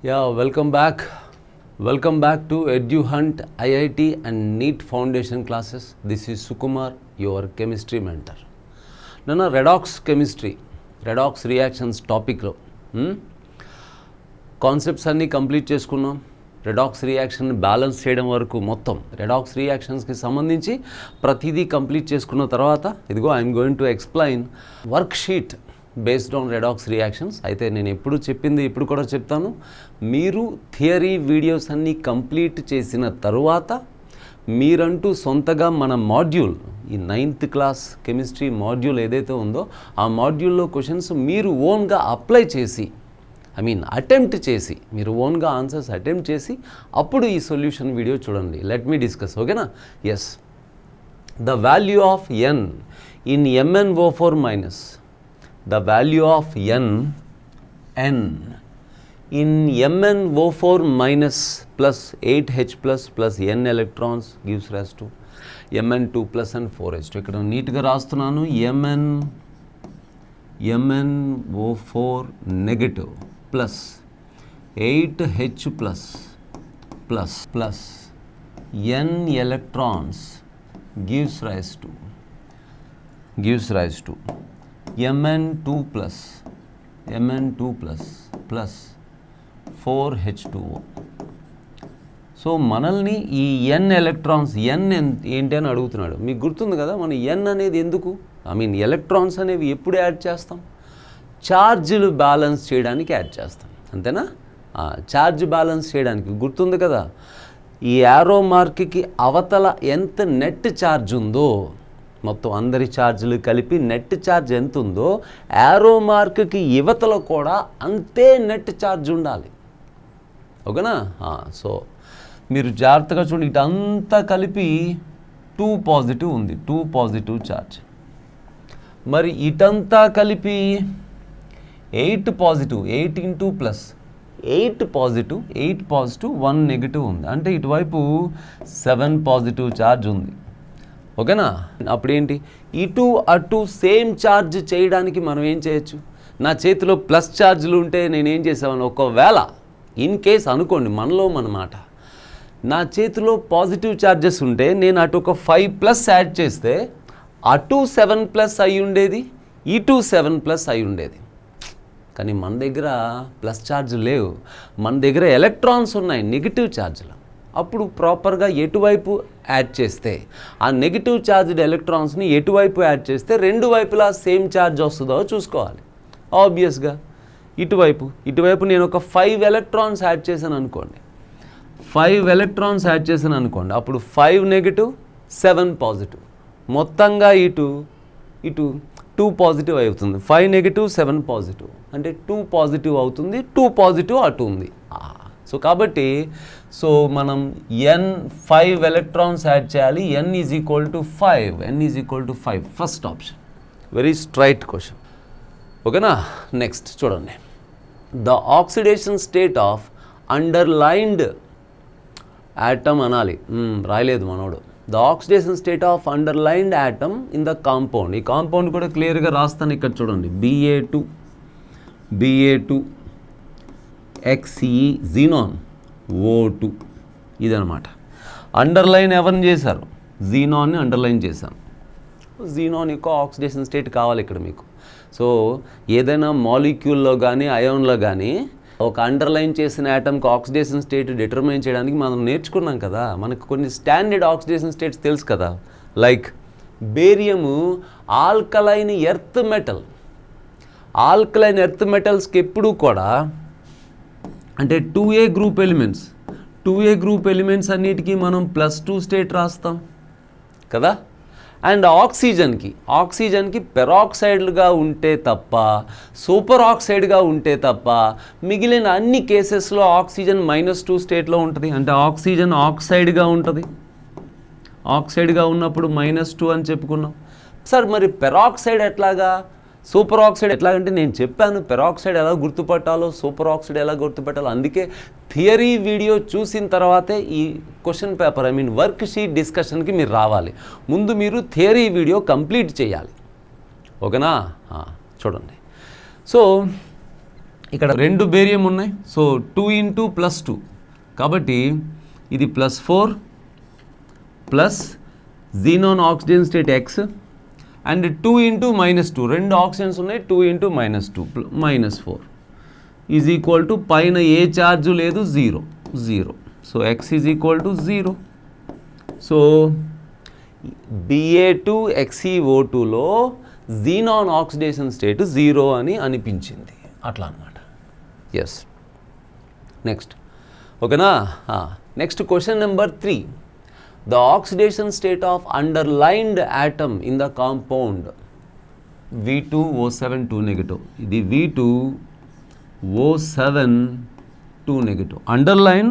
Yeah, welcome back. Welcome back to EduHunt IIT and NEET Foundation classes. This is Sukumar, your chemistry mentor. Nana redox chemistry, redox reactions topic lo. Concepts అన్నీ complete చేసుకున్నాం. Redox reaction balance చేయడం వరకు మొత్తం redox రియాక్షన్స్కి సంబంధించి ప్రతిదీ complete చేసుకున్న తర్వాత ఇదిగో I'm going to explain work sheet based on redox reactions. అయితే నేను ఎప్పుడు చెప్పింది ఇప్పుడు కూడా చెప్తాను, మీరు థియరీ వీడియోస్ అన్నీ కంప్లీట్ చేసిన తరువాత మీరంటూ సొంతగా మన మాడ్యూల్ ఈ 9th క్లాస్ కెమిస్ట్రీ మాడ్యూల్ ఏదైతే ఉందో ఆ మాడ్యూల్లో క్వశ్చన్స్ మీరు ఓన్గా అప్లై చేసి అటెంప్ట్ చేసి మీరు ఓన్గా ఆన్సర్స్ అటెంప్ట్ చేసి అప్పుడు ఈ సొల్యూషన్ వీడియో చూడండి. లెట్ మీ డిస్కస్, ఓకేనా? Yes, the value of n in MnO4 minus the value of n in MnO4 minus plus 8H plus n electrons gives rise to Mn2 plus and 4H2. ఇక్కడ నీట్గా రాస్తున్నాను, MnO4 negative plus 8H plus n electrons gives rise to Mn2 plus 4H2O. So మనల్ని ఈ n electrons ఏంటి అని అడుగుతున్నాడు. మీకు గుర్తుంది కదా, మన n అనేది ఎందుకు ఎలక్ట్రాన్స్ అనేవి ఎప్పుడు యాడ్ చేస్తాం? ఛార్జీలు బ్యాలెన్స్ చేయడానికి యాడ్ చేస్తాం, అంతేనా? ఛార్జ్ బ్యాలెన్స్ చేయడానికి గుర్తుంది కదా, ఈ యారో మార్క్కి అవతల ఎంత నెట్ ఛార్జ్ ఉందో, మొత్తం అందరి ఛార్జీలు కలిపి నెట్ ఛార్జ్ ఎంత ఉందో యారో మార్క్కి యువతలో కూడా అంతే నెట్ ఛార్జ్ ఉండాలి, ఓకేనా? సో మీరు జాగ్రత్తగా చూడండి, ఇటంతా కలిపి 2 పాజిటివ్ ఉంది, 2 పాజిటివ్ ఛార్జ్. మరి ఇటంతా కలిపి 8 positive, 8 into plus 8 positive, 1 negative ఉంది. అంటే ఇటువైపు 7 పాజిటివ్ ఛార్జ్ ఉంది, ఓకేనా? అప్పుడేంటి, ఇటు అటు సేమ్ ఛార్జ్ చేయడానికి మనం ఏం చేయొచ్చు? నా చేతిలో ప్లస్ ఛార్జీలు ఉంటే నేనేం చేసామని, ఒకవేళ ఇన్ కేస్ అనుకోండి, మనలో మన మాట, నా చేతిలో పాజిటివ్ ఛార్జెస్ ఉంటే నేను అటు ఒక 5+ యాడ్ చేస్తే అటు 7+ అయి ఉండేది, ఇటు 7+ అయి ఉండేది. కానీ మన దగ్గర ప్లస్ ఛార్జ్ లేవు, మన దగ్గర ఎలక్ట్రాన్స్ ఉన్నాయి, నెగిటివ్ ఛార్జ్లు. అప్పుడు ప్రాపర్గా ఎటువైపు యాడ్ చేస్తే, ఆ నెగిటివ్ ఛార్జ్డ్ ఎలక్ట్రాన్స్ని ఎటువైపు యాడ్ చేస్తే రెండు వైపులా సేమ్ ఛార్జ్ వస్తుందో చూసుకోవాలి. ఆబ్వియస్గా ఇటువైపు నేను ఒక 5 ఎలక్ట్రాన్స్ యాడ్ చేశాను అనుకోండి, 5 ఎలక్ట్రాన్స్ యాడ్ చేశాను అనుకోండి, అప్పుడు 5 నెగిటివ్ 7 పాజిటివ్, మొత్తంగా ఇటు 2 పాజిటివ్ అవుతుంది. 5 నెగిటివ్ 7 పాజిటివ్ అంటే 2 పాజిటివ్ అవుతుంది, 2 పాజిటివ్ అటు ఉంది. సో కాబట్టి మనం 5 ఎలక్ట్రాన్స్ యాడ్ చేయాలి, n is equal to 5. First option, very straight question, ఓకేనా? నెక్స్ట్ చూడండి, the oxidation state of underlined atom అనాలి, రాయలేదు మనోడు. The oxidation state of underlined atom in the compound. ఈ కాంపౌండ్ కూడా క్లియర్గా రాస్తాను, ఇక్కడ చూడండి, Ba2 XE జీనాన్ O2 ఇదనమాట. అండర్లైన్ ఎవరిని చేశారు? జీనాన్ని అండర్లైన్ చేశాను. జీనాన్ యొక్క ఆక్సిడేషన్ స్టేట్ కావాలి ఇక్కడ మీకు. సో ఏదైనా మాలిక్యూల్లో కానీ అయాన్లో కానీ ఒక అండర్లైన్ చేసిన యాటమ్కి ఆక్సిడేషన్ స్టేట్ డిటర్మైన్ చేయడానికి మనం నేర్చుకున్నాం కదా, మనకు కొన్ని స్టాండర్డ్ ఆక్సిడేషన్ స్టేట్స్ తెలుసు కదా. Like barium alkaline earth metal, alkaline earth మెటల్స్కి ఎప్పుడూ కూడా అంటే 2A గ్రూప్ ఎలిమెంట్స్ అన్నిటికీ మనం +2 స్టేట్ రాస్తాం కదా. అండ్ ఆక్సిజన్కి పెరాక్సైడ్గా ఉంటే తప్ప, సూపర్ ఆక్సైడ్గా ఉంటే తప్ప మిగిలిన అన్ని కేసెస్లో ఆక్సిజన్ -2 స్టేట్లో ఉంటుంది. అంటే ఆక్సిజన్ ఆక్సైడ్గా ఉంటుంది, ఆక్సైడ్గా ఉన్నప్పుడు -2 అని చెప్పుకున్నాం. సార్ మరి పెరాక్సైడ్ ఎట్లాగా, సూపర్ ఆక్సైడ్ ఎట్లాగంటే నేను చెప్పాను పెరాక్సైడ్ ఎలా గుర్తుపట్టాలో, సూపర్ ఆక్సైడ్ ఎలా గుర్తుపట్టాలో. అందుకే థియరీ వీడియో చూసిన తర్వాతే ఈ క్వశ్చన్ పేపర్ వర్క్ షీట్ డిస్కషన్కి మీరు రావాలి. ముందు మీరు థియరీ వీడియో కంప్లీట్ చేయాలి, ఓకేనా? చూడండి, సో ఇక్కడ 2 బేరియం ఉన్నాయి. సో 2 ఇంటూ ప్లస్ 2 కాబట్టి ఇది +4 plus xenon oxygen state x and 2 into -2 2 oxygens ఉన్నాయి. 2 ఇంటూ -2 -4 ఈజ్ ఈక్వల్ టు పైన ఏ ఛార్జ్ లేదు, 0. So X is equal to 0. So Ba2XeO2లో జీనాన్ ఆక్సిడేషన్ స్టేట్ 0 అని అనిపించింది. అట్లా అన్నమాట. ఎస్. నెక్స్ట్ ఓకేనా. Next question number 3. The oxidation state of underlined atom in the compound V2O7 2 negative. ఇది V2O7 2 negative. అండర్లైన్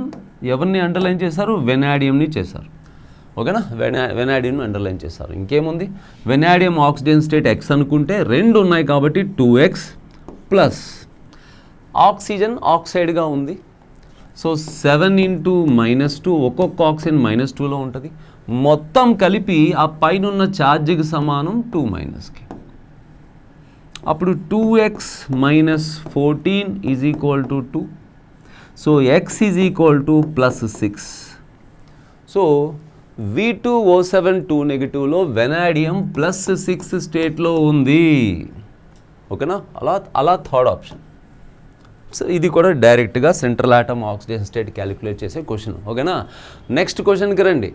ఎవరిని అండర్లైన్ చేశారు? వెనాడియంని చేశారు. ఓకేనా. వెనాడియంని అండర్లైన్ చేశారు. ఇంకేముంది? వెనాడియం ఆక్సిడేషన్ స్టేట్ ఎక్స్ అనుకుంటే 2 ఉన్నాయి కాబట్టి 2x ప్లస్ ఆక్సిజన్ ఆక్సైడ్గా ఉంది. సో 7 ఇంటూ -2 ఒక్కొక్క ఆక్సిజన్ -2లో ఉంటుంది. మొత్తం కలిపి ఆ పైన ఉన్న ఛార్జ్కి సమానం 2-కి. అప్పుడు 2x - 14 is equal to 2. So x is equal to +6. So V2O7 2 నెగిటివ్లో వెనాడియం +6 స్టేట్లో ఉంది. ఓకేనా. అలా థర్డ్ ఆప్షన్. సో ఇది కూడా డైరెక్ట్గా central atom oxidation state calculate చేసే క్వశ్చన్. ఓకేనా. నెక్స్ట్ క్వశ్చన్కి రండి.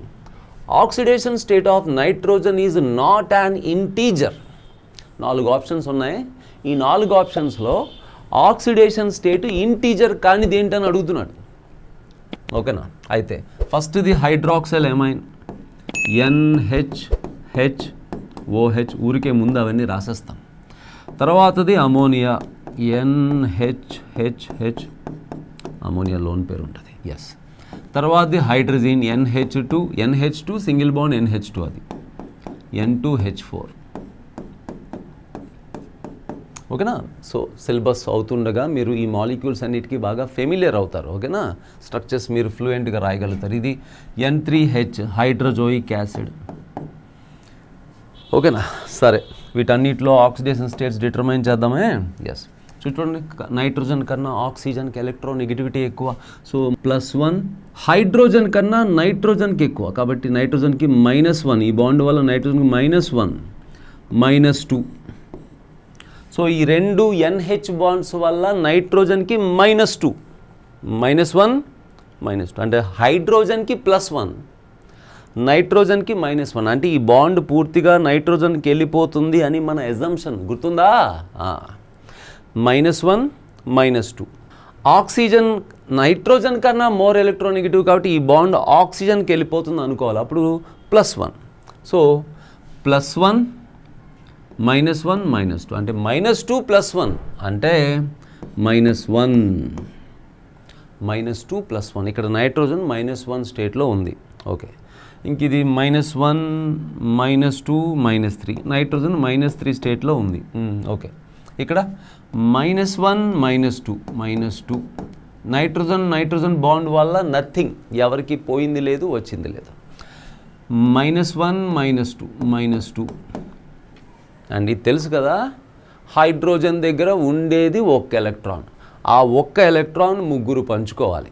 Oxidation state of nitrogen is not an integer. 4 options ఉన్నాయి. ఈ 4 ఆప్షన్స్లో ఆక్సిడేషన్ స్టేట్ ఇంటీజర్ కానిది ఏంటని అడుగుతున్నాడు. ఓకేనా. అయితే ఫస్ట్ది హైడ్రాక్సైల్ ఎమైన్ NHHOH, ఊరికే ముందు అవన్నీ రాసేస్తాం. తర్వాతది అమోనియా NHHH, అమోనియా లోన్ పేరు ఉంటుంది. ఎస్. తర్వాతది hydrogen NH2 single bond NH2, అది N2H4. ఓకేనా. సో సిలబస్ అవుతుండగా మీరు ఈ మాలిక్యూల్స్ అన్నిటికీ బాగా ఫెమిలియర్ అవుతారు. ఓకేనా. స్ట్రక్చర్స్ మీరు ఫ్లూయెంట్గా రాయగలుగుతారు. ఇది N3H హైడ్రోజోయిక్ యాసిడ్. ఓకేనా. సరే, వీటన్నిటిలో ఆక్సిడేషన్ స్టేట్స్ డిటర్మైన్ చేద్దామే. ఎస్. చూడండి, నైట్రోజన్ కన్నా ఆక్సిజన్కి ఎలక్ట్రోనెగటివిటీ ఎక్కువ. సో +1. హైడ్రోజన్ కన్నా నైట్రోజన్కి ఎక్కువ కాబట్టి నైట్రోజన్కి -1. ఈ బాండ్ వల్ల నైట్రోజన్కి -1 -2. సో ఈ 2 NH బాండ్స్ వల్ల నైట్రోజన్కి -2 -1 -2 అంటే హైడ్రోజన్కి +1 నైట్రోజన్కి -1 అంటే ఈ బాండ్ పూర్తిగా నైట్రోజన్కి వెళ్ళిపోతుంది అని మన ఎజంప్షన్ గుర్తుందా? -1 -2. ఆక్సిజన్ నైట్రోజన్ కన్నా మోర్ ఎలక్ట్రోనెగటివ్ కాబట్టి ఈ బాండ్ ఆక్సిజన్కి వెళ్ళిపోతుంది అనుకోవాలి. అప్పుడు +1. సో +1 -1 -2 అంటే -2 +1 అంటే -1 -2 +1. ఇక్కడ నైట్రోజన్ -1 స్టేట్లో ఉంది. ఓకే. ఇంక ఇది -1 -2 -3. నైట్రోజన్ -3 స్టేట్లో ఉంది. ఓకే. ఇక్కడ -1 -2 నైట్రోజన్ బాండ్ వల్ల నథింగ్, ఎవరికి పోయింది లేదు వచ్చింది లేదు. -1 -2 అండ్ ఇది తెలుసు కదా, హైడ్రోజన్ దగ్గర ఉండేది ఒక్క ఎలక్ట్రాన్. ఆ ఒక్క ఎలక్ట్రాన్ ముగ్గురు పంచుకోవాలి.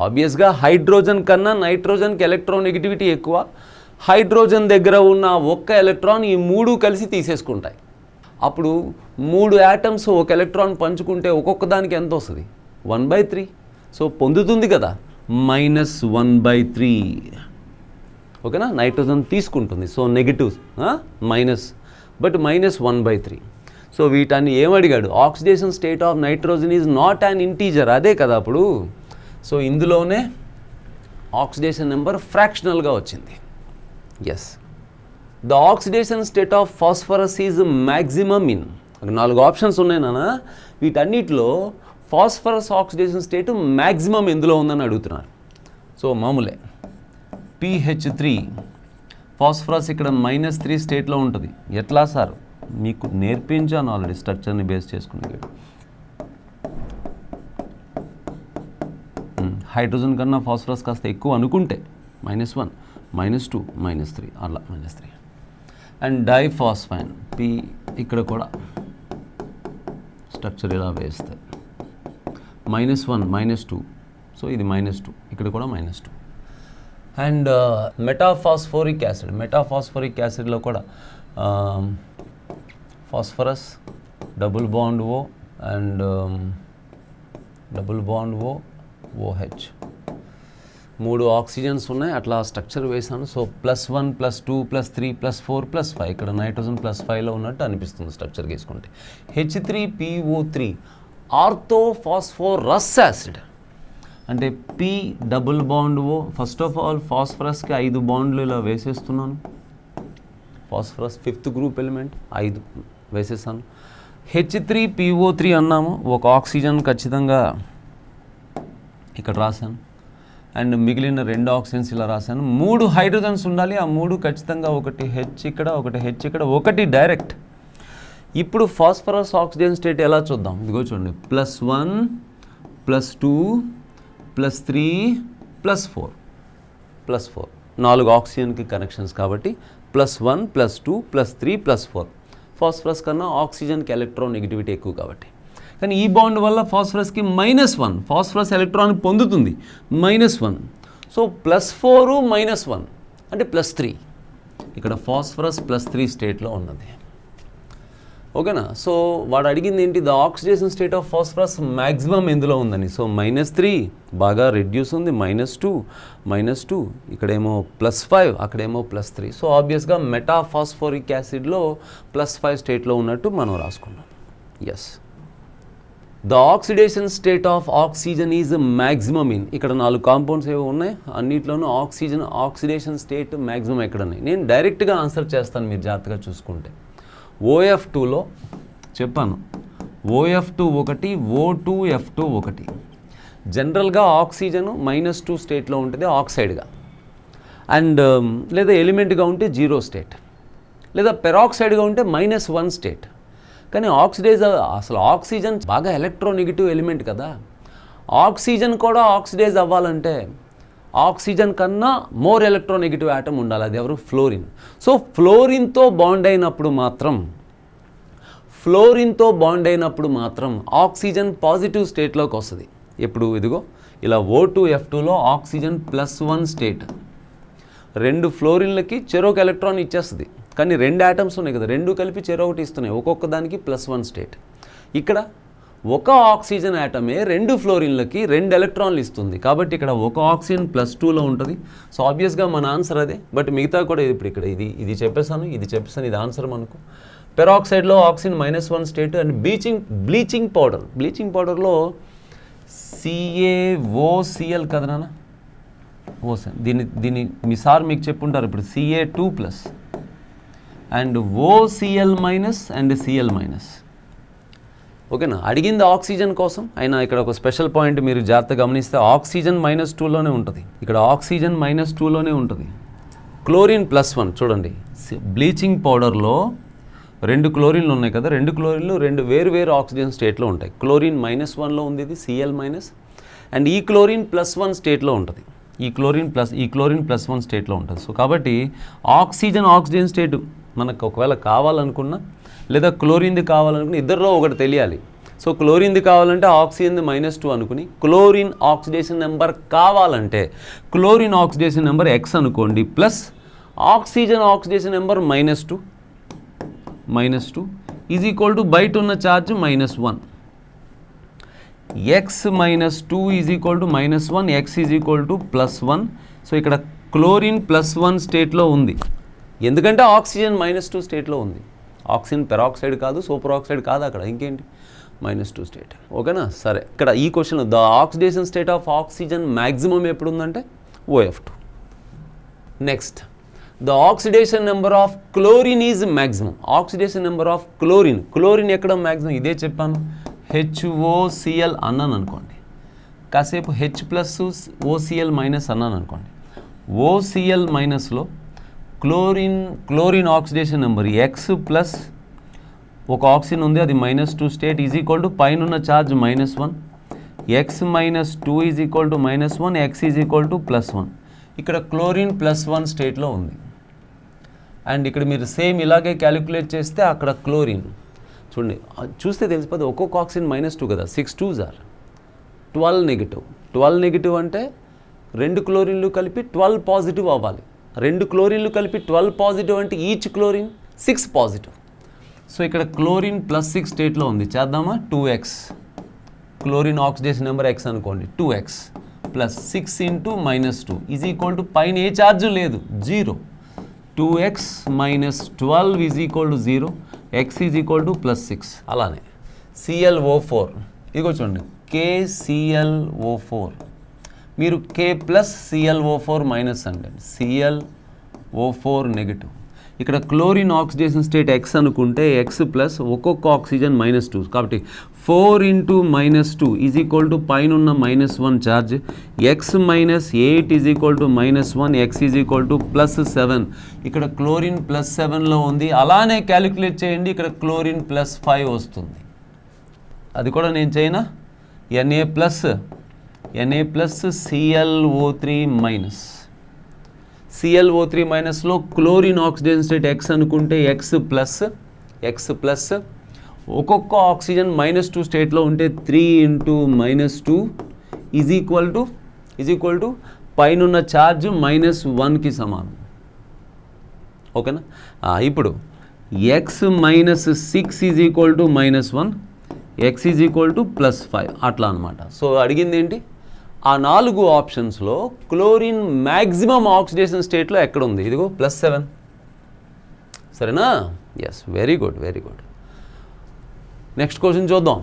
ఆబ్వియస్గా హైడ్రోజన్ కన్నా నైట్రోజన్కి ఎలక్ట్రోనెగటివిటీ ఎక్కువ. హైడ్రోజన్ దగ్గర ఉన్న ఒక్క ఎలక్ట్రాన్ ఈ 3 కలిసి తీసేసుకుంటాయి. అప్పుడు 3 యాటమ్స్ ఒక ఎలక్ట్రాన్ పంచుకుంటే ఒక్కొక్క దానికి ఎంత వస్తుంది? 1/3. సో పొందుతుంది కదా, -1/3. ఓకేనా. నైట్రోజన్ తీసుకుంటుంది. So negative minus, but -1/3. So వీటాన్ని ఏమడిగాడు? Oxidation state of nitrogen is not an integer. అదే కదా అప్పుడు. సో ఇందులోనే ఆక్సిడేషన్ నెంబర్ ఫ్రాక్షనల్గా వచ్చింది. Yes. The oxidation state of phosphorus is maximum in. 4 options ఉన్నాయి నాన్న. వీటన్నిటిలో ఫాస్ఫరస్ ఆక్సిడేషన్ స్టేట్ మ్యాక్సిమం ఎందులో ఉందని అడుగుతున్నారు. సో మామూలే, pH3 ఫాస్ఫరస్ ఇక్కడ -3 స్టేట్లో ఉంటుంది. ఎట్లా సార్? మీకు నేర్పించాను ఆల్రెడీ స్ట్రక్చర్ని బేస్ చేసుకుని. హైడ్రోజన్ కన్నా ఫాస్ఫరస్ కాస్త ఎక్కువ అనుకుంటే -1 -2 -3 అలా -3. అండ్ డైఫాస్ఫైన్ P ఇక్కడ కూడా స్ట్రక్చర్ ఇలా వేస్తే -1 -2, సో ఇది -2, ఇక్కడ కూడా -2. అండ్ మెటాఫాస్ఫోరిక్ యాసిడ్లో కూడా phosphorus double bond O and double bond OH, 3 oxygens ఉన్నాయి, అట్లా స్ట్రక్చర్ వేసాను. సో +1 +2 +3 +4 +5, ఇక్కడ నైట్రోజన్ +5లో ఉన్నట్టు అనిపిస్తుంది స్ట్రక్చర్ వేసుకుంటే. H3PO3 ఆర్థోఫాస్ఫోరస్ యాసిడ్ అంటే P double bond O. First of all ఫాస్ఫరస్కి 5 బాండ్లు ఇలా వేసేస్తున్నాను. ఫాస్ఫరస్ 5th గ్రూప్ ఎలిమెంట్ 5 వేసేసాను. H3PO3 అన్నాము, ఒక ఆక్సిజన్ ఖచ్చితంగా ఇక్కడ రాశాను. అండ్ మిగిలిన 2 ఆక్సిజన్స్ ఇలా రాశాను. 3 హైడ్రోజన్స్ ఉండాలి, ఆ 3 ఖచ్చితంగా ఒకటి H ఇక్కడ, ఒకటి H ఇక్కడ, ఒకటి డైరెక్ట్. ఇప్పుడు ఫాస్ఫరస్ ఆక్సిజన్ స్టేట్ ఎలా చూద్దాం, ఇదిగో చూడండి. +1 +2 +3 +4 +4, 4 ఆక్సిజన్కి కనెక్షన్స్ కాబట్టి +1 +2 +3 +4. ఫాస్ఫరస్ కన్నా ఆక్సిజన్కి ఎలక్ట్రాన్ నెగిటివిటీ ఎక్కువ కాబట్టి. కానీ ఈ బాండ్ వల్ల ఫాస్ఫరస్కి -1, ఫాస్ఫరస్ ఎలక్ట్రాన్ పొందుతుంది -1. సో +4 -1 అంటే +3. ఇక్కడ ఫాస్ఫరస్ +3 స్టేట్లో ఉన్నది. ఓకేనా? సో వాడు అడిగింది ఏంటి, the oxidation state of phosphorus maximum ఎందులో ఉందని. సో -3 బాగా రెడ్యూస్ ఉంది, -2 ఇక్కడేమో +5, అక్కడేమో +3. సో ఆబ్వియస్గా మెటాఫాస్ఫోరిక్ యాసిడ్లో +5 స్టేట్లో ఉన్నట్టు మనం రాసుకున్నాం. Yes, the oxidation state of oxygen is maximum in, ఇక్కడ 4 కాంపౌండ్స్ ఏవో ఉన్నాయి, అన్నిట్లోనూ ఆక్సిడేషన్ స్టేట్ మ్యాక్సిమం ఎక్కడ ఉన్నాయి. నేను డైరెక్ట్గా ఆన్సర్ చేస్తాను, మీరు జాగ్రత్తగా చూసుకుంటే. OF2లో చెప్పాను, OF2 ఒకటి, O2F2 ఒకటి. జనరల్గా ఆక్సిజన్ -2 స్టేట్లో ఉంటుంది ఆక్సైడ్గా, అండ్ లేదా ఎలిమెంట్గా ఉంటే 0 స్టేట్, లేదా పెరాక్సైడ్గా ఉంటే -1 స్టేట్. కానీ అసలు ఆక్సిజన్ బాగా ఎలక్ట్రోనెగటివ్ ఎలిమెంట్ కదా. ఆక్సిజన్ కూడా ఆక్సిడైజ్ అవ్వాలంటే ఆక్సిజన్ కన్నా మోర్ ఎలక్ట్రోనెగటివ్ ఆటమ్ ఉండాలి. అది ఎవరు? ఫ్లోరిన్. సో ఫ్లోరిన్తో బాండ్ అయినప్పుడు మాత్రం ఆక్సిజన్ పాజిటివ్ స్టేట్లోకి వస్తుంది. ఎప్పుడు? ఇదిగో ఇలా O2F2లో ఆక్సిజన్ +1 స్టేట్, 2 ఫ్లోరిన్లకి చెరొక ఎలక్ట్రాన్ ఇచ్చేస్తుంది. కానీ 2 ఆటమ్స్ ఉన్నాయి కదా, 2 కలిపి చెరొకటి ఇస్తున్నాయి, ఒక్కొక్క దానికి +1 స్టేట్. ఇక్కడ ఒక ఆక్సిజన్ ఆటమే 2 ఫ్లోరిన్లకి 2 ఎలక్ట్రాన్లు ఇస్తుంది. కాబట్టి ఇక్కడ ఒక ఆక్సిజన్ +2లో ఉంటుంది. సో ఆబ్వియస్గా మన ఆన్సర్ అదే. బట్ మిగతా కూడా ఇప్పుడు ఇక్కడ ఇది చెప్పేసాను, ఇది ఆన్సర్ మనకు. పెరాక్సైడ్లో ఆక్సిజన్ -1 స్టేట్. అండ్ బ్లీచింగ్ పౌడర్లో CaOCl కదా నాన్న, దీన్ని మీ సార్ మీకు చెప్పుంటారు. ఇప్పుడు Ca2+ and OCl- and Cl-. ఓకేనా? అడిగింది ఆక్సిజన్ కోసం అయినా ఇక్కడ ఒక స్పెషల్ పాయింట్ మీరు జాగ్రత్తగా గమనిస్తే ఆక్సిజన్ -2లోనే ఉంటుంది. ఇక్కడ ఆక్సిజన్ -2లోనే ఉంటుంది. క్లోరిన్ +1 చూడండి, బ్లీచింగ్ పౌడర్లో 2 క్లోరిన్లు ఉన్నాయి కదా, 2 క్లోరిన్లు 2 వేరు ఆక్సిజన్ స్టేట్లో ఉంటాయి. క్లోరిన్ -1లో ఉంది, ఇది Cl-, అండ్ ఈ క్లోరిన్ +1 స్టేట్లో ఉంటుంది. ఈ క్లోరిన్ +1 స్టేట్లో ఉంటుంది. సో కాబట్టి ఆక్సిజన్ స్టేట్ మనకు ఒకవేళ కావాలనుకున్నా, లేదా క్లోరిన్ది కావాలనుకుని, ఇద్దరిలో ఒకటి తెలియాలి. సో క్లోరిన్ది కావాలంటే ఆక్సిజన్ది -2 అనుకుని, క్లోరిన్ ఆక్సిడేషన్ నెంబర్ కావాలంటే క్లోరిన్ ఆక్సిడేషన్ నెంబర్ X అనుకోండి, plus oxygen oxidation number -2 is equal to బయట ఉన్న charge -1. X -2 is equal to -1, X is equal to +1. So ఇక్కడ క్లోరిన్ +1 స్టేట్లో ఉంది, ఎందుకంటే ఆక్సిజన్ -2 స్టేట్లో ఉంది. ఆక్సిజన్ పెరాక్సైడ్ కాదు, సూపర్ ఆక్సైడ్ కాదు, అక్కడ ఇంకేంటి -2 స్టేట్. ఓకేనా? సరే, ఇక్కడ ఈ question the oxidation state of oxygen maximum ఎప్పుడు ఉందంటే OF2. Next, the oxidation number of chlorine is maximum. Oxidation number of chlorine ఎక్కడ మ్యాక్సిమం? ఇదే చెప్పాను, HOCl అన్నాను అనుకోండి, కాసేపు H+OCl- అన్నాను అనుకోండి. OCl- chlorine oxidation number X plus ఒక ఆక్సిజన్ ఉంది, అది -2 స్టేట్ ఈజ్ ఈక్వల్ టు పైన ఉన్న charge -1. X -2 is equal to -1, X is equal to +1. ఇక్కడ క్లోరిన్ +1 స్టేట్లో ఉంది. అండ్ ఇక్కడ మీరు సేమ్ ఇలాగే క్యాలిక్యులేట్ చేస్తే అక్కడ క్లోరిన్ చూడండి, చూస్తే తెలిసిపోతే ఒక్కొక్క ఆక్సిజన్ -2 కదా, 6 2s are 12 నెగిటివ్. 12 నెగిటివ్ అంటే 2 క్లోరిన్లు కలిపి 12 పాజిటివ్ అవ్వాలి. 2 క్లోరిన్లు కలిపి 12 పాజిటివ్ అంటే ఈచ్ క్లోరిన్ 6 పాజిటివ్. సో ఇక్కడ క్లోరిన్ +6 స్టేట్లో ఉంది. చేద్దామా? 2x chlorine oxidation number x అనుకోండి. 2x plus 6 into -2 is equal to పైన ఏ ఛార్జ్ లేదు, 0. 2x minus 12 is equal to 0, x is equal to +6. అలానే ClO4 ఇదిగో చూడండి, KClO4 మీరు K ప్లస్ ClO4 మైనస్ అంటే ClO4 నెగిటివ్. ఇక్కడ క్లోరిన్ ఆక్సిడేషన్ స్టేట్ x అనుకుంటే x ప్లస్ ఒక్కొక్క ఆక్సిజన్ -2 కాబట్టి 4 ఇంటూ -2 ఈజ్ ఈక్వల్ టు పైన ఉన్న -1 charge, x minus 8 is equal to -1, x is equal to +7. ఇక్కడ క్లోరిన్ +7లో ఉంది. అలానే క్యాలిక్యులేట్ చేయండి, ఇక్కడ క్లోరిన్ +5 వస్తుంది. అది కూడా నేను చేయనా? Na plus ClO3 minus. ClO3 మైనస్లో క్లోరిన్ ఆక్సిజన్ స్టేట్ x అనుకుంటే x ప్లస్ ఒక్కొక్క ఆక్సిజన్ -2 స్టేట్లో ఉంటే 3 ఇంటూ -2 ఈజ్ ఈక్వల్ టు పైన ఉన్న ఛార్జ్ -1కి సమానం. ఓకేనా? ఇప్పుడు x minus 6 is equal to -1, x is equal to +5 అట్లా అనమాట. సో అడిగింది ఏంటి? ఆ 4 ఆప్షన్స్లో క్లోరిన్ మ్యాక్సిమం ఆక్సిడేషన్ స్టేట్లో ఎక్కడ ఉంది? ఇదిగో +7. సరేనా? Yes, very good. Next question చూద్దాం.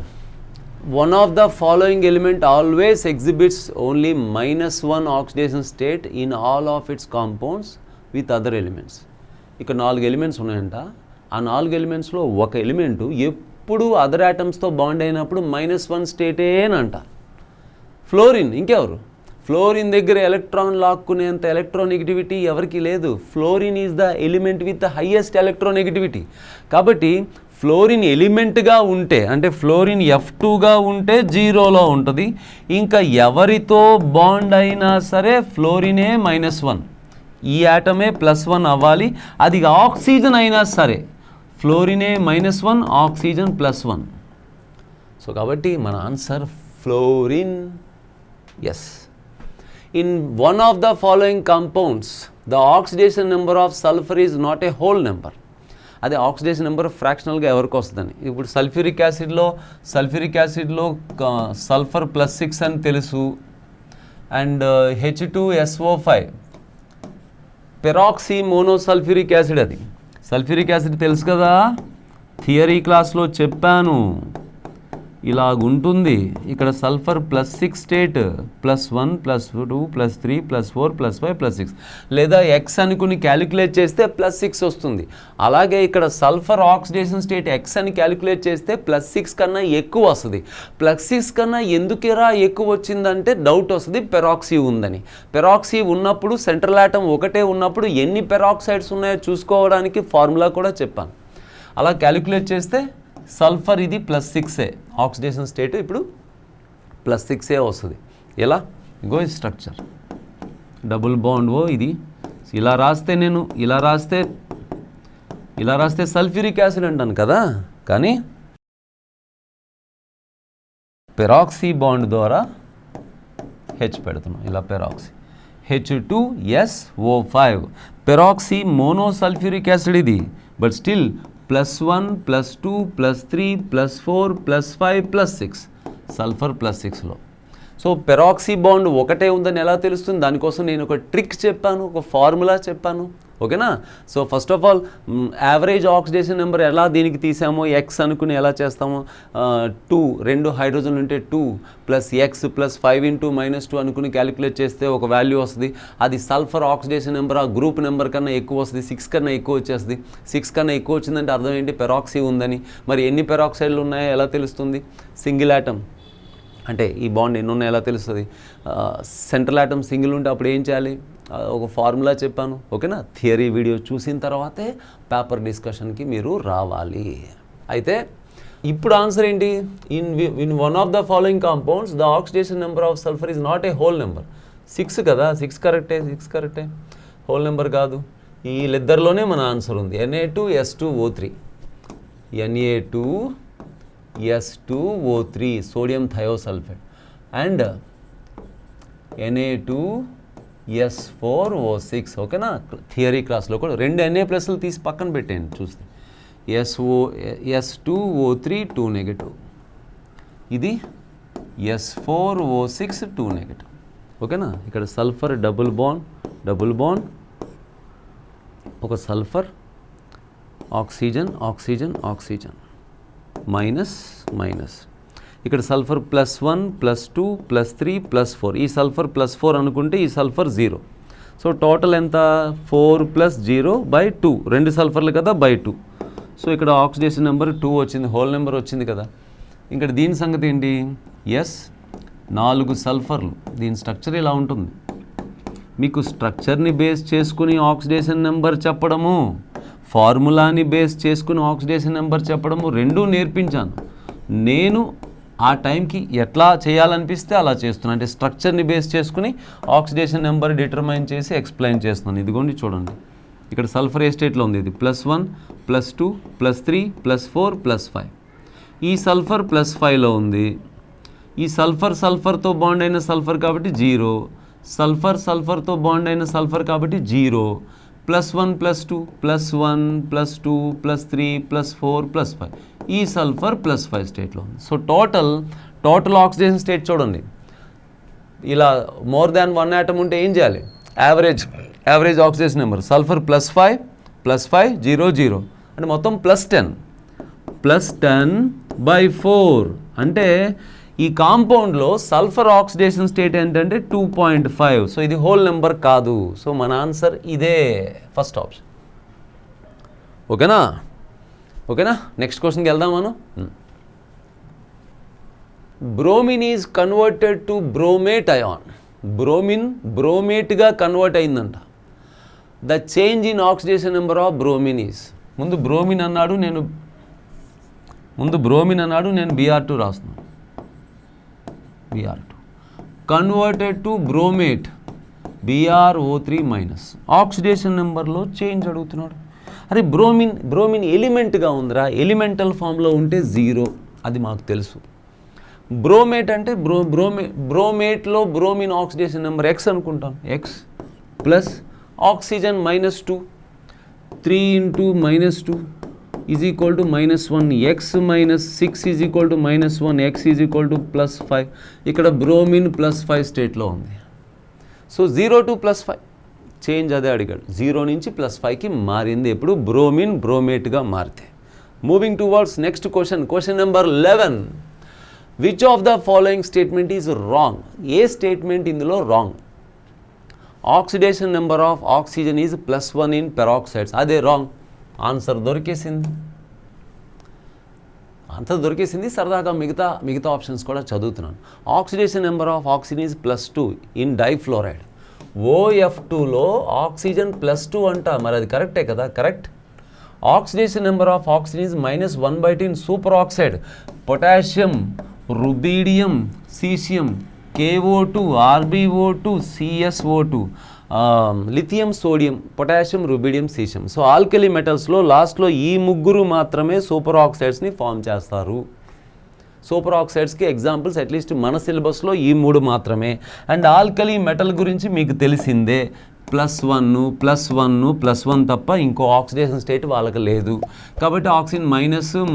One of the following element always exhibits only -1 oxidation state in all of its compounds with other elements. ఇక్కడ 4 ఎలిమెంట్స్ ఉన్నాయంట. ఆ 4 ఎలిమెంట్స్లో ఒక ఎలిమెంటు ఎప్పుడు అదర్ ఆటమ్స్తో బాండ్ అయినప్పుడు -1 స్టేటే అని అంటారు. ఫ్లోరిన్. ఇంకెవరు? ఫ్లోరిన్ దగ్గర ఎలక్ట్రాన్ లాక్కునేంత ఎలక్ట్రోనెగటివిటీ ఎవరికి లేదు. Fluorine is the element with the highest electronegativity. కాబట్టి ఫ్లోరిన్ ఎలిమెంట్గా ఉంటే అంటే ఫ్లోరిన్ F2గా ఉంటే 0లో ఉంటుంది. ఇంకా ఎవరితో బాండ్ అయినా సరే ఫ్లోరినే -1, ఈ ఆటమే +1 అవ్వాలి. అది ఆక్సిజన్ అయినా సరే ఫ్లోరినే -1, ఆక్సిజన్ +1. సో కాబట్టి మన answer fluorine. Yes. In one of the following compounds, the oxidation number of sulfur is not a whole number. అదే ఆక్సిడేషన్ నెంబర్ ఫ్రాక్షనల్గా ఎవరికి వస్తుందని. ఇప్పుడు సల్ఫ్యూరిక్ యాసిడ్లో సల్ఫర్ +6 అని తెలుసు. And H2SO5 peroxy monosulphuric acid, అది సల్ఫ్యూరిక్ యాసిడ్ తెలుసు కదా, థియరీ క్లాస్లో చెప్పాను. ఇలాగుంటుంది. ఇక్కడ సల్ఫర్ +6 స్టేట్, +1 +2 +3 +4 +5 +6 లేదా x అనుకుని క్యాలిక్యులేట్ చేస్తే +6 వస్తుంది. అలాగే ఇక్కడ సల్ఫర్ ఆక్సిడేషన్ స్టేట్ x అని క్యాలిక్యులేట్ చేస్తే +6 కన్నా ఎక్కువ వస్తుంది. +6 కన్నా ఎందుకురా ఎక్కువ వచ్చిందంటే డౌట్ వస్తుంది, పెరాక్సీ ఉందని. పెరాక్సీ ఉన్నప్పుడు సెంట్రల్ ఆటమ్ ఒకటే ఉన్నప్పుడు ఎన్ని పెరాక్సైడ్స్ ఉన్నాయో చూసుకోవడానికి ఫార్ములా కూడా చెప్పాను. అలా క్యాలిక్యులేట్ చేస్తే సల్ఫర్ ఇది +6ఏ, ఆక్సిడేషన్ స్టేట్ ఇప్పుడు +6ఏ వస్తుంది. ఎలా? ఇగో ఈ స్ట్రక్చర్ డబుల్ బాండ్ ఇది ఇలా రాస్తే సల్ఫ్యూరిక్ యాసిడ్ అంటాను కదా, కానీ పెరాక్సీ బాండ్ ద్వారా H పెడుతున్నాం. ఇలా peroxy H2SO5 peroxy monosulphuric acid ఇది, బట్ స్టిల్ +1 +2 +3 +4 +5 +6 సల్ఫర్ +6లో. సో పెరాక్సీ బాండ్ ఒకటే ఉందని ఎలా తెలుస్తుంది? దానికోసం నేను ఒక ట్రిక్ చెప్పాను, ఒక ఫార్ములా చెప్పాను. ఓకేనా? So first of all average oxidation number ఎలా దీనికి తీసామో x అనుకుని ఎలా చేస్తామో 2 హైడ్రోజన్ ఉంటే 2 + x + 5 × -2 అనుకుని క్యాలిక్యులేట్ చేస్తే ఒక వాల్యూ వస్తుంది. అది సల్ఫర్ ఆక్సిడేషన్ నెంబర్ ఆ గ్రూప్ నెంబర్ కన్నా ఎక్కువ వస్తుంది, 6 కన్నా ఎక్కువ వచ్చేస్తుంది. 6 కన్నా ఎక్కువ వచ్చిందంటే అర్థం ఏంటి? పెరాక్సీ ఉందని. మరి ఎన్ని పెరాక్సైడ్లు ఉన్నాయో ఎలా తెలుస్తుంది? సింగిల్ ఆటమ్ అంటే ఈ బాండ్ ఎన్ని ఉన్నాయో ఎలా తెలుస్తుంది? సెంట్రల్ ఆటమ్ సింగిల్ ఉంటే అప్పుడు ఏం చేయాలి? ఒక ఫార్ములా చెప్పాను. ఓకేనా? థియరీ వీడియో చూసిన తర్వాతే పేపర్ డిస్కషన్కి మీరు రావాలి. అయితే ఇప్పుడు ఆన్సర్ ఏంటి? In one of the following compounds the oxidation number of sulphur is not a whole number. 6 కదా, 6 కరెక్టే, హోల్ నెంబర్ కాదు. వీళ్ళిద్దరిలోనే మన ఆన్సర్ ఉంది. Na2S2O3 Na2S2O3 sodium thiosulphate. And Na2S4O6. ఓకేనా? థియరీ క్లాస్లో కూడా 2 Na+ తీసి పక్కన పెట్టేయండి చూస్తే. S2O3 2 నెగటివ్, ఇది S4O6 2 నెగటివ్. ఓకేనా? ఇక్కడ సల్ఫర్ డబుల్ బాండ్, ఒక సల్ఫర్, ఆక్సిజన్ మైనస్. ఇక్కడ సల్ఫర్ +1 +2 +3 +4. ఈ సల్ఫర్ +4 అనుకుంటే ఈ సల్ఫర్ 0. సో టోటల్ ఎంత? 4 + 0/2. 2 సల్ఫర్లు కదా, /2. సో ఇక్కడ ఆక్సిడేషన్ నెంబర్ 2 వచ్చింది, హోల్ నెంబర్ వచ్చింది కదా. ఇక్కడ దీని సంగతి ఏంటి? 4 సల్ఫర్లు. దీని స్ట్రక్చర్ ఇలా ఉంటుంది. మీకు స్ట్రక్చర్ని బేస్ చేసుకుని ఆక్సిడేషన్ నెంబర్ చెప్పడము, ఫార్ములాని బేస్ చేసుకుని ఆక్సిడేషన్ నెంబర్ చెప్పడము రెండూ నేర్పించాను. నేను ఆ టైంకి ఎట్లా చేయాలనిపిస్తే అలా చేస్తున్నాను. అంటే స్ట్రక్చర్ని బేస్ చేసుకుని ఆక్సిడేషన్ నెంబర్ డిటర్మైన్ చేసి ఎక్స్ప్లెయిన్ చేస్తున్నాను. ఇదిగోండి చూడండి, ఇక్కడ సల్ఫర్ ఏ స్టేట్లో ఉంది? ఇది +1 +2 +3 +4 +5. ఈ సల్ఫర్ +5లో ఉంది. ఈ సల్ఫర్తో బాండ్ అయిన సల్ఫర్ కాబట్టి 0, సల్ఫర్తో బాండ్ అయిన సల్ఫర్ కాబట్టి 0, +1 +2 +1 +2 +3 +4 +5. ఈ సల్ఫర్ +5 స్టేట్లో ఉంది. సో టోటల్ ఆక్సిజన్ స్టేట్ చూడండి. ఇలా మోర్ దాన్ 1 ఆటమ్ ఉంటే ఏం చేయాలి? Average oxygen number. సల్ఫర్ +5 0 0 అంటే మొత్తం +10/4. అంటే ఈ కాంపౌండ్లో సల్ఫర్ ఆక్సిడేషన్ స్టేట్ ఏంటంటే 2.5. సో ఇది హోల్ నెంబర్ కాదు. సో మన ఆన్సర్ ఇదే, ఫస్ట్ ఆప్షన్. ఓకేనా? నెక్స్ట్ క్వశ్చన్కి వెళ్దాం మనం. Bromine is converted to bromate ion. బ్రోమేట్గా కన్వర్ట్ అయిందంట. The change in oxidation number of bromine is. ముందు బ్రోమిన్ అన్నాడు, నేను Br2 రాస్తున్నాను. Br2 converted to bromate, BrO3-. Oxidation నెంబర్లో చేంజ్ అడుగుతున్నాడు. అరే బ్రోమిన్ ఎలిమెంట్గా ఉందిరా, ఎలిమెంటల్ ఫామ్లో ఉంటే 0, అది మాకు తెలుసు. బ్రోమేట్ అంటే బ్రోమేట్లో బ్రోమిన్ ఆక్సిడేషన్ నెంబర్ X అనుకుంటాం. X plus oxygen -2, 3 × -2 is equal to -1. X - 6 is equal to -1. X is equal to +5. ఇక్కడ బ్రోమిన్ +5 స్టేట్లో ఉంది. సో 0 to +5 చేంజ్ అదే అడిగాడు. 0 నుంచి +5కి మారింది ఎప్పుడు? బ్రోమేట్గా మారితే. Moving towards next question number 11. Which of the following statement is wrong? ఏ స్టేట్మెంట్ ఇందులో wrong? Oxidation number of oxygen is +1 in peroxides. అదే రాంగ్. ఆన్సర్ దొరికేసింది. సరదాగా మిగతా ఆప్షన్స్ కూడా చదువుతున్నాను. Oxidation number of oxygen is +2 in difluoride. OF2లో oxygen +2 అంట. మరి అది కరెక్టే కదా? Correct. Oxidation number of oxygen is -1/2 in superoxide. Potassium, rubidium, caesium, KO2, RbO2, CSO2, lithium, sodium, potassium, rubidium, caesium. So alkali మెటల్స్లో లాస్ట్లో ఈ ముగ్గురు మాత్రమే సూపర్ ఆక్సైడ్స్ని ఫామ్ చేస్తారు. సూపర్ ఆక్సైడ్స్కి ఎగ్జాంపుల్స్ అట్లీస్ట్ మన సిలబస్లో ఈ 3 మాత్రమే. అండ్ ఆల్కలీ మెటల్ గురించి మీకు తెలిసిందే, +1 తప్ప ఇంకో ఆక్సిడేషన్ స్టేట్ వాళ్ళకి లేదు. కాబట్టి ఆక్సిజన్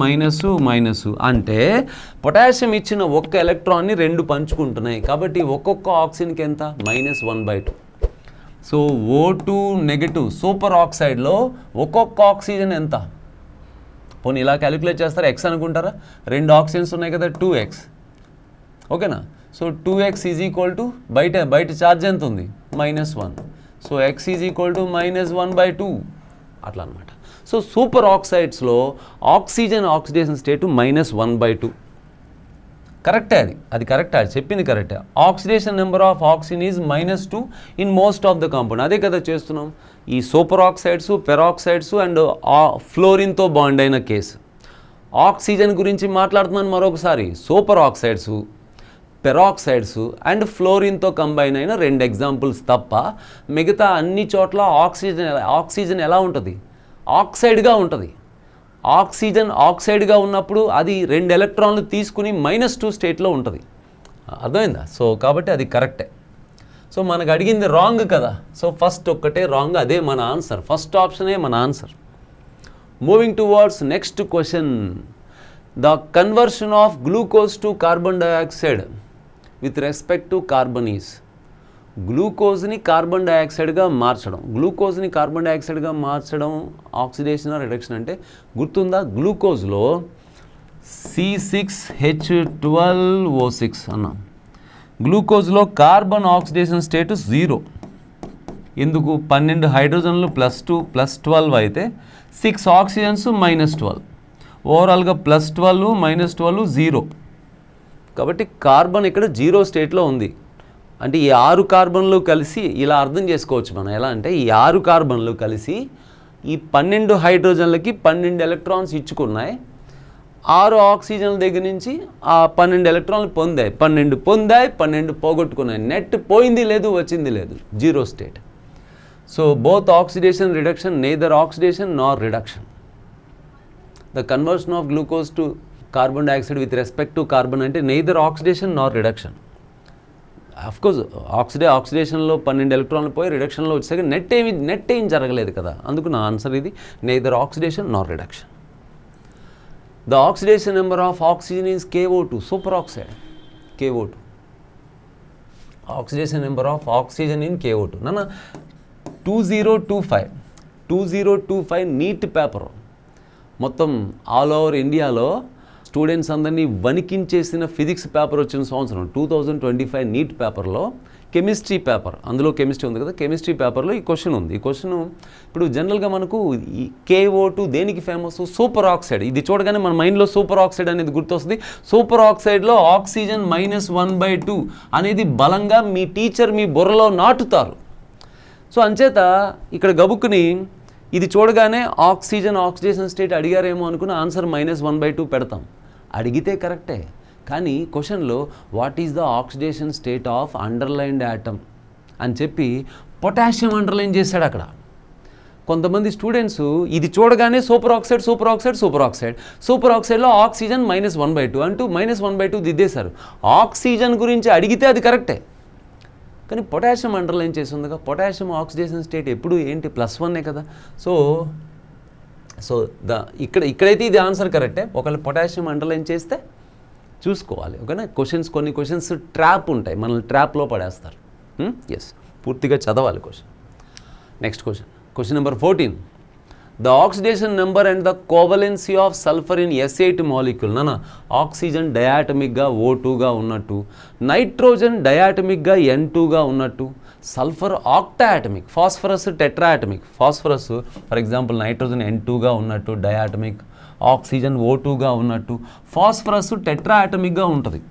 మైనస్ అంటే పొటాషియం ఇచ్చిన ఒక్క ఎలక్ట్రాన్ని 2 పంచుకుంటున్నాయి. కాబట్టి ఒక్కొక్క ఆక్సిజన్కి ఎంత? -1/2. సో O2 నెగటివ్ సూపర్ ఆక్సైడ్లో ఒక్కొక్క ఆక్సిజన్ ఎంత? పోనీ ఇలా క్యాలిక్యులేట్ చేస్తారా? X అనుకుంటారా? 2 ఆక్సిజన్స్ ఉన్నాయి కదా, 2x. ఓకేనా? So 2x is equal to బయట ఛార్జ్ ఎంత ఉంది? -1. So X is equal to -1/2 అట్లా అనమాట. సో సూపర్ ఆక్సైడ్స్లో ఆక్సిజన్ ఆక్సిడేషన్ స్టేటు -1/2. కరెక్టే, అది కరెక్టే, అది చెప్పింది కరెక్టే. Oxidation number of oxygen is -2 in most of the compound. అదే కదా చేస్తున్నాం ఈ సూపర్ ఆక్సైడ్స్, పెరాక్సైడ్స్ అండ్ ఫ్లోరిన్తో బాండ్ అయిన కేసు. ఆక్సిజన్ గురించి మాట్లాడుతున్నాను మరొకసారి. సూపర్ ఆక్సైడ్స్, పెరాక్సైడ్స్ అండ్ ఫ్లోరిన్తో కంబైన్ అయిన 2 ఎగ్జాంపుల్స్ తప్ప మిగతా అన్ని చోట్ల ఆక్సిజన్ ఎలా ఉంటుంది? ఆక్సైడ్గా ఉంటుంది. ఆక్సిజన్ ఆక్సైడ్గా ఉన్నప్పుడు అది 2 ఎలక్ట్రాన్లు తీసుకుని -2 స్టేట్లో ఉంటుంది. అర్థమైందా? సో కాబట్టి అది కరెక్టే. సో మనకు అడిగింది రాంగ్ కదా, సో ఫస్ట్ ఒక్కటే రాంగ్, అదే మన ఆన్సర్, ఫస్ట్ ఆప్షనే మన answer. Moving towards next question. The conversion of glucose to carbon dioxide with respect to carbon is. గ్లూకోజ్ని కార్బన్ డైఆక్సైడ్గా మార్చడం, గ్లూకోజ్ని కార్బన్ డైఆక్సైడ్గా మార్చడం ఆక్సిడేషన్ రిడక్షన్ అంటే గుర్తుందా? గ్లూకోజ్లో C6H12O6 అన్నాం. గ్లూకోజ్లో కార్బన్ ఆక్సిడేషన్ స్టేటస్ 0. ఎందుకు? 12 హైడ్రోజన్లు +2 +12 అయితే 6 ఆక్సిజన్స్ -12, ఓవరాల్గా +12 -12 0. కాబట్టి కార్బన్ ఇక్కడ 0 స్టేట్లో ఉంది. అంటే ఈ 6 కార్బన్లు కలిసి ఇలా అర్థం చేసుకోవచ్చు మనం. ఎలా అంటే ఈ 6 కార్బన్లు కలిసి ఈ 12 హైడ్రోజన్లకి 12 ఎలక్ట్రాన్స్ ఇచ్చుకున్నాయి. 6 ఆక్సిజన్ల దగ్గర నుంచి ఆ 12 ఎలక్ట్రాన్లు పొందాయి, 12 పోగొట్టుకున్నాయి. నెట్ పోయింది లేదు, వచ్చింది లేదు, 0 state. So both oxidation reduction, neither oxidation nor reduction. The conversion of glucose to carbon dioxide with respect to carbon అంటే neither oxidation nor reduction. Of course ఆక్సిడేషన్లో 12 ఎలక్ట్రాన్లు పోయి రిడక్షన్లో వచ్చేసరికి నెట్ ఏం జరగలేదు కదా, అందుకు నా ఆన్సర్ ఇది, neither oxidation nor reduction. The oxidation number of oxygen is KO2, superoxide, KO2. Oxidation number of oxygen in KO2. Nana 2025 neat paper మొత్తం ఆల్ ఓవర్ ఇండియాలో స్టూడెంట్స్ అందరినీ వణికించేసిన ఫిజిక్స్ పేపర్ వచ్చిన సంవత్సరం 2025 నీట్ పేపర్లో కెమిస్ట్రీ పేపర్, అందులో chemistry ఉంది కదా, chemistry పేపర్లో ఈ క్వశ్చన్ ఉంది. ఈ క్వశ్చన్ ఇప్పుడు జనరల్గా మనకు ఈ KO2 దేనికి ఫేమస్? Super oxide. ఇది చూడగానే మన మైండ్లో సూపర్ ఆక్సైడ్ అనేది గుర్తొస్తుంది. సూపర్ ఆక్సైడ్లో ఆక్సిజన్ -1/2 అనేది బలంగా మీ టీచర్ మీ బుర్రలో నాటుతారు. సో అంచేత ఇక్కడ గబుక్కుని ఇది చూడగానే ఆక్సిడేషన్ స్టేట్ అడిగారేమో అనుకుని ఆన్సర్ -1/2 పెడతాం. అడిగితే కరెక్టే, కానీ క్వశ్చన్లో what is the oxidation state of underlined atom అని చెప్పి పొటాషియం అండర్లైన్ చేశాడు అక్కడ. కొంతమంది స్టూడెంట్స్ ఇది చూడగానే సూపర్ ఆక్సైడ్లో ఆక్సిజన్ -1/2 అంటూ -1/2 దిద్దేశారు. ఆక్సిజన్ గురించి అడిగితే అది కరెక్టే, కానీ పొటాషియం అండర్లైన్ చేసి ఉందిగా. పొటాషియం ఆక్సిడేషన్ స్టేట్ ఎప్పుడు ఏంటి? +1 కదా. సో ఇక్కడైతే ఇది ఆన్సర్ కరెక్టే. ఒకవేళ పొటాషియం అండర్లైన్ చేస్తే చూసుకోవాలి, ఓకేనా. కొన్ని క్వశ్చన్స్ ట్రాప్ ఉంటాయి, మనల్ని ట్రాప్లో పడేస్తారు. ఎస్, పూర్తిగా చదవాలి question. Next question number 14. The oxidation number and the covalency of sulphur in S8 molecule. నాన్న ఆక్సిజన్ డయాటమిక్గా O2గా ఉన్నట్టు, నైట్రోజన్ డయాటమిక్గా N2గా ఉన్నట్టు, sulphur octatomic, phosphorus tetratomic. Phosphorus for example nitrogen N2గా ఉన్నట్టు డయాటమిక్, ఆక్సిజన్ O2గా ఉన్నట్టు, ఫాస్ఫరస్ టెట్రాటమిక్గా ఉంటుంది.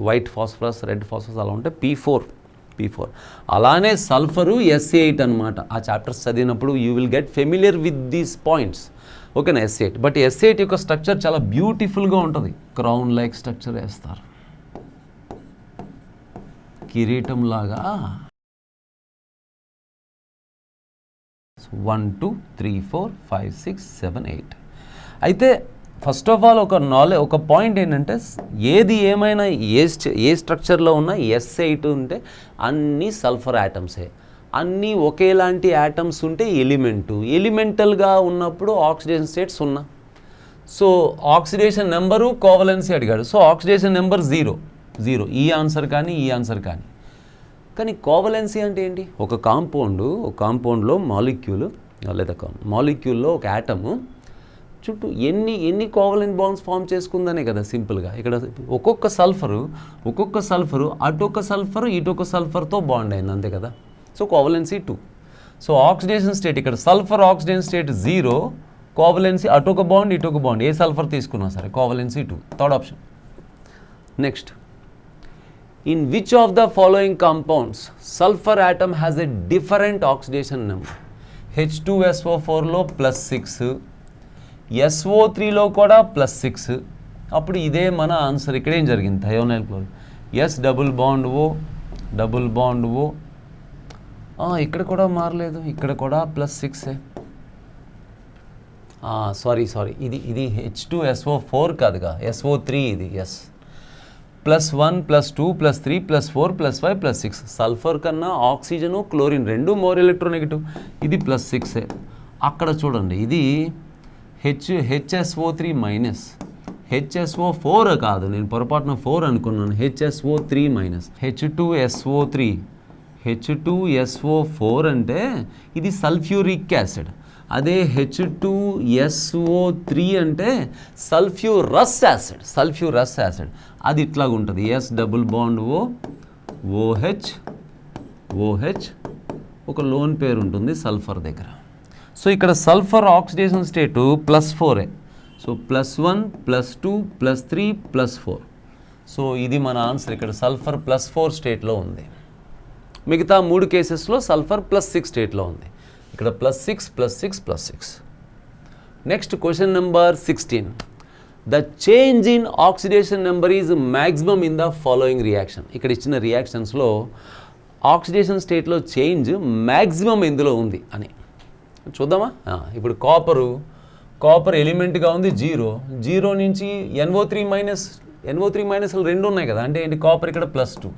వైట్ ఫాస్ఫరస్, రెడ్ ఫాస్ఫరస్ అలా ఉంటే P4. అలానే సల్ఫరు S8 అనమాట. ఆ చాప్టర్స్ చదివినప్పుడు you will get familiar with these points, ఓకేనా. S8 బట్ S8 యొక్క స్ట్రక్చర్ చాలా బ్యూటిఫుల్గా ఉంటుంది. క్రౌన్ లైక్ స్ట్రక్చర్ వేస్తారు, కిరీటం లాగా. 1 2 3 4 5 6 7 8. అయితే ఫస్ట్ ఆఫ్ ఆల్ ఒక పాయింట్ ఏంటంటే ఏది ఏమైనా ఏ స్ట్రక్చర్లో ఉన్న S8 ఉంటే అన్నీ సల్ఫర్ యాటమ్సే, అన్నీ ఒకేలాంటి యాటమ్స్ ఉంటే ఎలిమెంటల్గా ఉన్నప్పుడు oxidation state 0. So oxidation number covalency అడిగాడు. So oxidation number 0. ఈ ఆన్సర్ కానీ కానీ కోవలెన్సీ అంటే ఏంటి? ఒక కాంపౌండ్లో మాలిక్యూల్లో ఒక యాటము చుట్టూ ఎన్ని కోవలెంట్ బాండ్స్ ఫామ్ చేసుకుందనే కదా సింపుల్గా. ఇక్కడ ఒక్కొక్క సల్ఫరు అటొక సల్ఫర్ ఇటొక సల్ఫర్తో బాండ్ అయింది, అంతే కదా. So covalency 2. So oxidation state ఇక్కడ సల్ఫర్ ఆక్సిడేషన్ స్టేట్ 0, కోవలెన్సీ అటొక బాండ్ ఇటొక బాండ్, ఏ సల్ఫర్ తీసుకున్నా సరే covalency 2. Third option. Next, in which of the following compounds sulphur atom has a different oxidation number? H2SO4లో +6, SO3లో కూడా +6. అప్పుడు ఇదే మన ఆన్సర్. ఇక్కడ ఏం జరిగింది? Thionyl chloride, S double bond O. ఇక్కడ కూడా మారలేదు, ఇక్కడ కూడా +6. సారీ ఇది H2SO4 కాదుగా, SO3 ఇది. ఎస్, +1 +2 +3 +4 +5 +6. సల్ఫర్ కన్నా ఆక్సిజను క్లోరిన్ రెండు మోర్ ఎలక్ట్రోనెగటివ్. ఇది +6. అక్కడ చూడండి, ఇది HSO3 మైనస్, HSO4 కాదు, నేను పొరపాటున 4 అనుకున్నాను, HSO3 మైనస్, H2SO3. H2SO4 అంటే ఇది సల్ఫ్యూరిక్ యాసిడ్. అదే H2SO3 అంటే సల్ఫ్యూరస్ యాసిడ్. అది ఇట్లాగ ఉంటుంది, S డబుల్ బాండ్ OH ఒక లోన్ పేరు ఉంటుంది సల్ఫర్ దగ్గర. సో ఇక్కడ సల్ఫర్ ఆక్సిడేషన్ స్టేటు +4. సో +1 +2 +3 +4. సో ఇది మన ఆన్సర్. ఇక్కడ సల్ఫర్ +4 స్టేట్లో ఉంది. మిగతా 3 కేసెస్లో సల్ఫర్ +6 స్టేట్లో ఉంది. ఇక్కడ +6 +6 +6. Next question number 16. The change in oxidation number is maximum in the following reaction. ఇక్కడ ఇచ్చిన రియాక్షన్స్లో ఆక్సిడేషన్ స్టేట్లో చేంజ్ మ్యాక్సిమమ్ ఎందులో ఉంది అని చూద్దామా. ఇప్పుడు కాపర్ ఎలిమెంట్గా ఉంది 0 నుంచి NO3 మైనస్లు రెండు ఉన్నాయి కదా, అంటే ఏంటి, కాపర్ ఇక్కడ +2.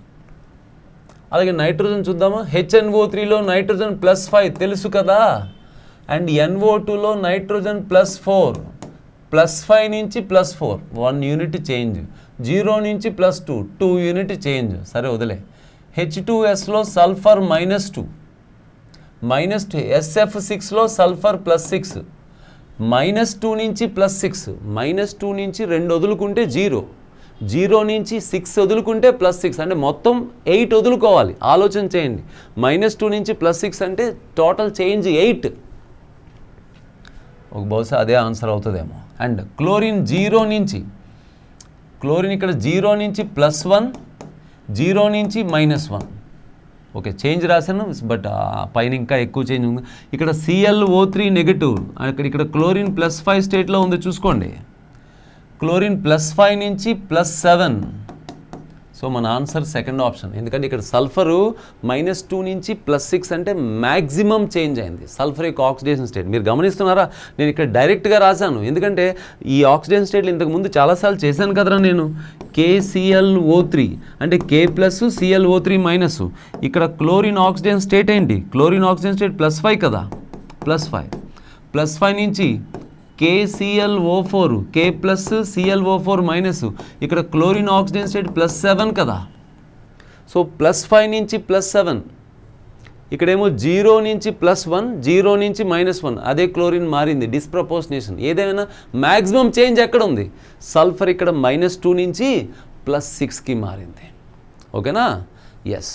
అలాగే నైట్రోజన్ చూద్దామా. HNO3లో నైట్రోజన్ +5 తెలుసు కదా, అండ్ NO2లో నైట్రోజన్ +4, +5 నుంచి +4 1 యూనిట్ చేంజ్, 0 నుంచి +2 2 యూనిట్ చేంజ్. సరే వదిలే. H2Sలో సల్ఫర్ -2, SF6లో సల్ఫర్ +6, -2 నుంచి +6, -2 నుంచి 2 వదులుకుంటే 0 నుంచి 6 వదులుకుంటే +6, అంటే మొత్తం 8 వదులుకోవాలి. ఆలోచన చేయండి. -2 నుంచి +6 అంటే టోటల్ చేంజ్ 8. బహుశా అదే ఆన్సర్ అవుతుందేమో. అండ్ క్లోరిన్ ఇక్కడ 0 నుంచి +1, 0 నుంచి -1. ఓకే, చేంజ్ రాశాను, బట్ పైన ఇంకా ఎక్కువ చేంజ్ ఉంది. ఇక్కడ ClO3 నెగటివ్, ఇక్కడ క్లోరిన్ +5 స్టేట్లో ఉంది చూసుకోండి. క్లోరిన్ +5 నుంచి +7. సో మన ఆన్సర్ సెకండ్ ఆప్షన్. ఎందుకంటే ఇక్కడ సల్ఫరు -2 నుంచి +6 అంటే మ్యాక్సిమం చేంజ్ అయింది సల్ఫర్ యొక్క ఆక్సిడేషన్ స్టేట్. మీరు గమనిస్తున్నారా, నేను ఇక్కడ డైరెక్ట్గా రాశాను, ఎందుకంటే ఈ ఆక్సిడేషన్ స్టేట్లు ఇంతకుముందు చాలాసార్లు చేశాను కదరా నేను. KClO3 అంటే K+ClO3-. ఇక్కడ క్లోరిన్ ఆక్సిడేషన్ స్టేట్ ఏంటి, క్లోరిన్ ఆక్సిడేషన్ స్టేట్ +5 కదా, +5 నుంచి KClO4, K+ClO4-. ఇక్కడ క్లోరిన్ ఆక్సిడేషన్ స్టేట్ +7 కదా. సో +5 నుంచి +7. ఇక్కడేమో 0 నుంచి +1, 0 నుంచి -1. అదే క్లోరిన్ మారింది, డిస్ప్రపోర్షనేషన్. ఏదైనా మ్యాక్సిమం చేంజ్ ఎక్కడ ఉంది, సల్ఫర్ ఇక్కడ -2 నుంచి +6కి మారింది. ఓకేనా. ఎస్.